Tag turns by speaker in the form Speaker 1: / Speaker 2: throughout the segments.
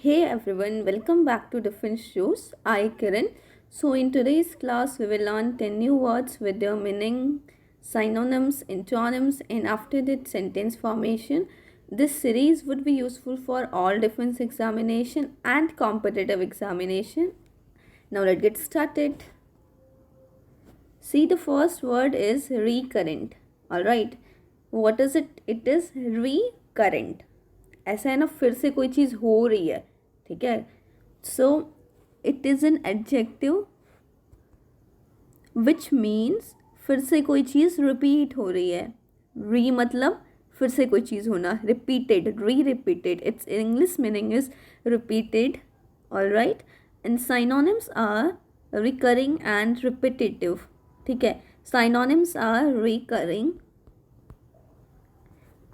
Speaker 1: Hey everyone, welcome back to Different Shows. I KIRAN. So in today's class we will learn 10 new words with their meaning, synonyms, antonyms, and after that sentence formation. This series would be useful for all defense examination and competitive examination. Now let's get started. See, the first word is recurrent. Alright. What is it? It is recurrent. ऐसा है ना, फिर से कोई चीज़ हो रही है, ठीक है. So it is an adjective which means फिर से कोई चीज़ रिपीट हो रही है. री मतलब फिर से कोई चीज़ होना, repeated, repeated. It's English meaning is repeated. Alright. And synonyms are recurring and repetitive. ठीक है, synonyms are recurring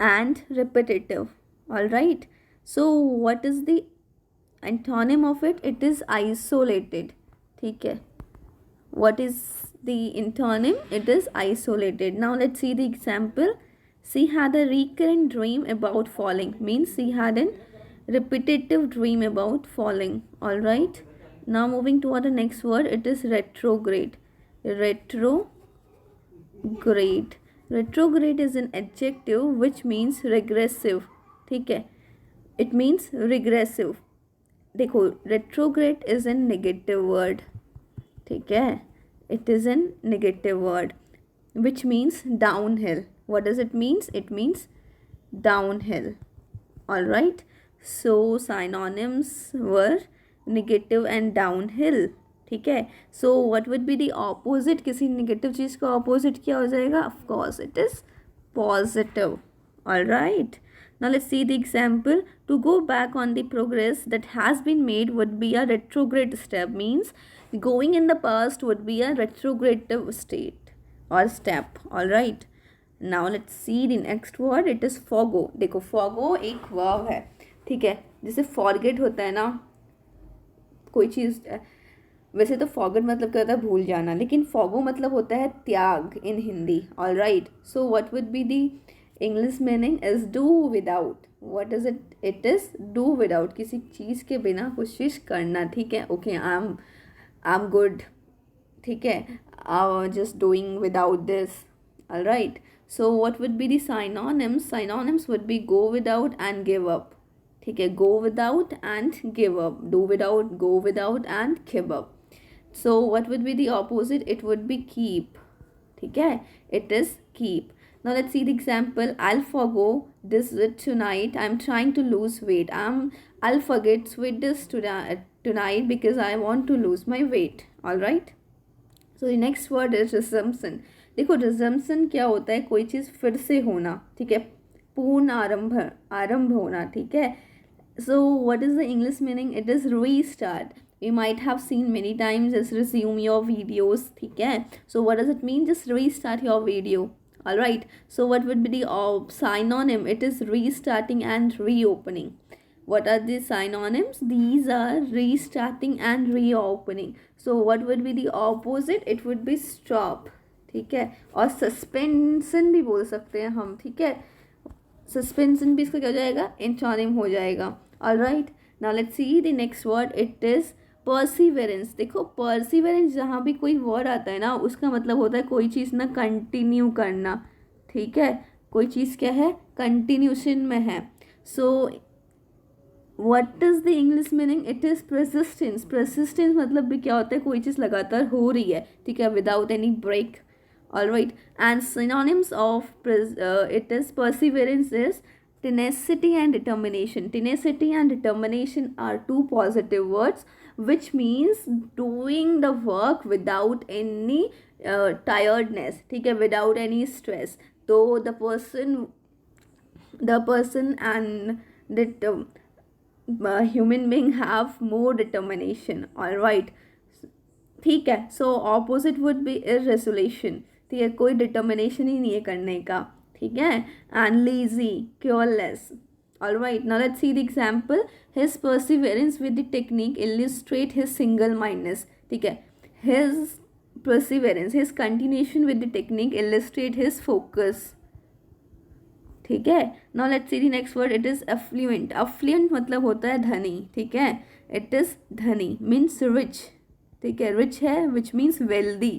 Speaker 1: and repetitive. All right, so what is the antonym of it? It is isolated. ठीक है, what is the antonym? It is isolated. Now let's see the example. She had a recurrent dream about falling, means she had a repetitive dream about falling. All right, now moving toward the next word. It is retrograde. Retrograde. Retrograde is an adjective which means regressive. ठीक है, it means regressive. देखो, retrograde is a negative word. ठीक है, it is a negative word which means downhill. What does it means? It means downhill. All right, so synonyms were negative and downhill. ठीक है, so what would be the opposite? किसी negative चीज़ का opposite क्या हो जाएगा? Of course it is positive. Alright, now let's see the example. To go back on the progress that has been made would be a retrograde step. Means going in the past would be a retrogressive state और step. Alright, now let's see the next word. It is forgo. देखो, forgo एक verb है. ठीक है, जैसे forget होता है ना कोई चीज़. वैसे तो फॉरगेट मतलब क्या होता है? भूल जाना. लेकिन फॉगो मतलब होता है त्याग in Hindi. All right, so what would be the English meaning? Is do without. What is it? It is do without, किसी चीज़ के बिना कुछ चीज़ करना. ठीक है, ओके, आई एम गुड. ठीक है, just doing without this. All right, so what would be the synonyms? Synonyms would be go without and give up. ठीक है, go without and give up. Do without, go without and give up. So what would be the opposite? It would be keep. ठीक है, it is keep. Now let's see the example. I'll forgo this tonight. I'm trying to lose weight. I'll forget sweet this tonight because I want to lose my weight. All right. So the next word is resumption. देखो, resumption क्या होता है? कोई चीज़ फिर से होना. ठीक है, पूर्ण आरंभ होना. ठीक है, so what is the English meaning? It is restart. You might have seen many times as resume your videos. ठीक है, so what does it mean? Just restart your video. All right, so what would be the synonym? It is restarting and reopening. What are the synonyms? These are restarting and reopening. So what would be the opposite? It would be stop. ठीक है, और suspension भी बोल सकते हैं हम. ठीक है, suspension भी इसका क्या हो जाएगा? एंटोनिम हो जाएगा. All right, now let's see the next word. It is perseverance. देखो, परसिवेरेंस जहाँ भी कोई वर्ड आता है ना, उसका मतलब होता है कोई चीज़ ना कंटिन्यू करना. ठीक है, कोई चीज़ क्या है? कंटिन्यूशन में है. So what is the English meaning? It is persistence. Persistence मतलब भी क्या होता है? कोई चीज़ लगातार हो रही है. ठीक है, without any break. Alright, and synonyms of it is perseverance is tenacity and determination. Tenacity and determination are two positive words which means doing the work without any tiredness. ठीक है, without any stress. तो the person and that human being have more determination. All right, ठीक है, so opposite would be irresolution. ठीक है, कोई determination ही नहीं है करने का. ठीक है, and lazy, careless. All right, now let's see the example. His perseverance with the technique illustrate his single mindedness. ठीक है, his perseverance, his continuation with the technique illustrate his focus. ठीक है. Now let's see the next word. It is affluent. Affluent मतलब होता है धनी. ठीक है. इट इज धनी मीन्स रिच. ठीक है. रिच है विच मीन्स वेल्दी.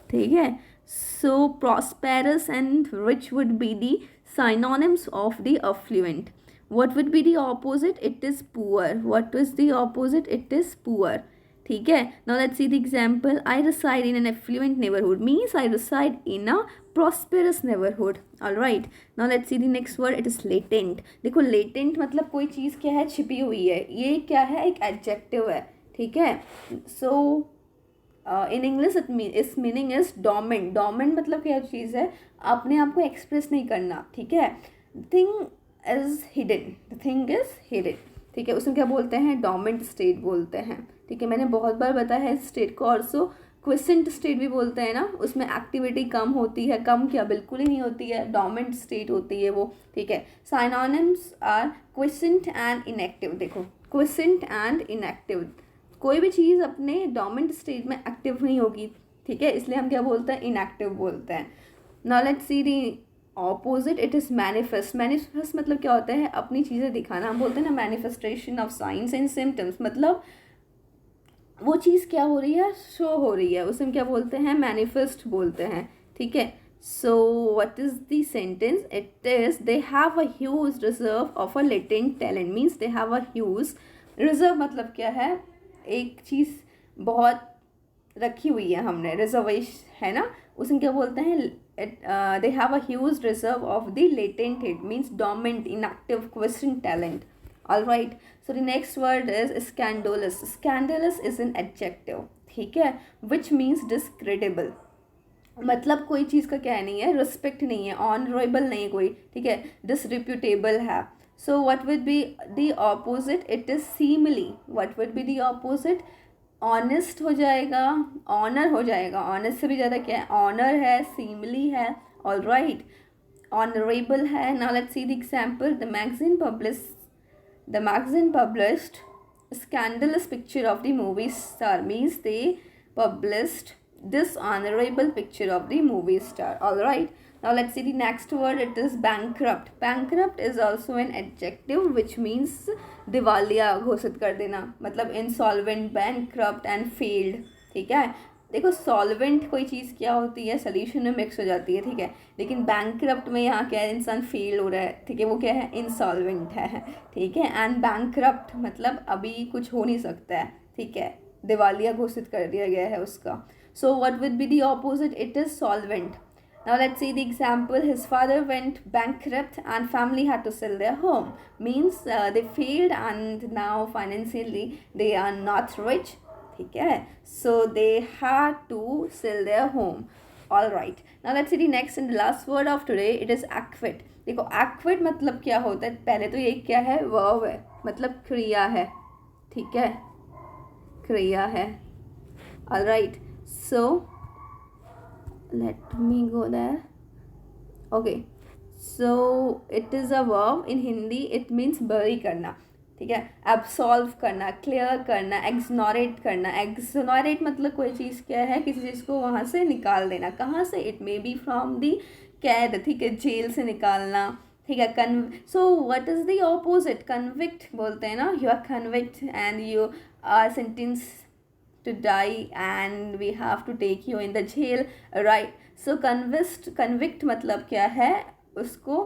Speaker 1: ठीक है. So prosperous and rich would be the synonyms of the affluent. What would be the opposite? It is poor. What is the opposite? It is poor. ठीक है. Now let's see the example. I reside in an affluent neighborhood means I reside in a prosperous neighborhood. All right. Now let's see the next word. It is latent. देखो latent मतलब कोई चीज़ क्या है, छिपी हुई है. ये क्या है, एक adjective है. ठीक है. So इन इंग्लिश इस मीनिंग इज डोमेंट. डोमेंट मतलब क्या चीज़ है, अपने आप को एक्सप्रेस नहीं करना. ठीक है. Thing is hidden. The thing is hidden. ठीक है. उसमें क्या बोलते हैं, डोमेंट स्टेट बोलते हैं. ठीक है. मैंने बहुत बार बताया है इस स्टेट को. ऑल्सो क्विसेंट स्टेट भी बोलते हैं ना, उसमें एक्टिविटी कम होती है. कम क्या, बिल्कुल ही नहीं होती है. डोमेंट स्टेट होती है वो. ठीक है. Synonyms are quiescent and inactive. देखो क्विसेंट एंड इनएक्टिव, कोई भी चीज़ अपने डोमेंट स्टेट में एक्टिव नहीं होगी. ठीक है. इसलिए हम क्या बोलते हैं, इनएक्टिव बोलते हैं. Now let's C the opposite. It is manifest. Manifest मतलब क्या होता है, अपनी चीज़ें दिखाना. हम बोलते हैं ना manifestation of science and symptoms. मतलब वो चीज़ क्या हो रही है, शो हो रही है, उसे हम क्या बोलते हैं, मैनिफेस्ट बोलते हैं. ठीक है. So what is the sentence. It is they have a huge reserve of a latent talent means they have a huge reserve. मतलब क्या है, एक चीज़ बहुत रखी हुई है हमने, रिजर्वेशन है ना, उसमें क्या बोलते हैं, they have a huge reserve of the latent it means dormant inactive question talent. All right. So the next word is scandalous. Scandalous is an adjective. ठीक है. Which means discreditable. मतलब कोई चीज़ का क्या नहीं है, रिस्पेक्ट नहीं है, ऑनरेबल नहीं है कोई. ठीक है. डिसरिप्यूटेबल है. So what would be the opposite? It is seemly. What would be the opposite? Honest हो जाएगा, honor हो जाएगा. honest से भी ज़्यादा क्या है, honor है, seemly है. all right. honorable है. Now let's see the example. The magazine published a scandalous picture of the movie star means they published dishonorable picture of the movie star. all right. Now let's see the next word. It is bankrupt. Bankrupt is also an adjective which means दिवालिया घोषित कर देना. मतलब insolvent, bankrupt and failed. ठीक है. देखो solvent कोई चीज़ क्या होती है, सोल्यूशन में मिक्स हो जाती है. ठीक है. लेकिन बैंकरप्ट में यहाँ क्या है, इंसान फेल हो रहा है. ठीक है. वो क्या है, इंसॉल्वेंट है. ठीक है. एंड बैंकरप्ट मतलब अभी कुछ हो नहीं सकता है. ठीक है. दिवालिया घोषित कर दिया गया है उसका. So what will be the opposite. It is solvent. Now let's see the example. His father went bankrupt and family had to sell their home. Means they failed and now financially they are not rich. ठीक है. So they had to sell their home. All right. Now let's see the next and the last word of today. It is acquit. देखो acquit मतलब क्या होता है, पहले तो ये क्या है, verb है, मतलब क्रिया है. ठीक है. क्रिया है. All right. So let me go there. Okay. So it is a verb. In Hindi it means bury करना. ठीक है. absolve करना, clear करना, exonerate करना. exonerate मतलब कोई चीज़ क्या है, किसी चीज़ को वहाँ से निकाल देना. कहाँ से, it may be from the कैद. ठीक है. जेल से निकालना. ठीक है. so what is the opposite? convict बोलते हैं ना. you are convict and you are sentenced to die and we have to take you in the jail. right. so convict मतलब क्या है, उसको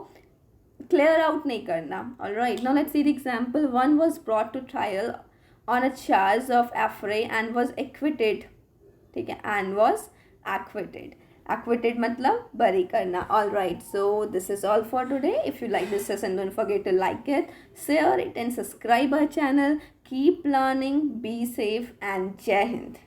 Speaker 1: clear out नहीं करना. all right. now let's see the example. One was brought to trial on a charge of affray and was acquitted. ठीक है. and was acquitted. acquitted मतलब बरी करना. all right. so this is all for today. if you like this session, don't forget to like it, share it and subscribe our channel. keep learning, be safe and Jai Hind.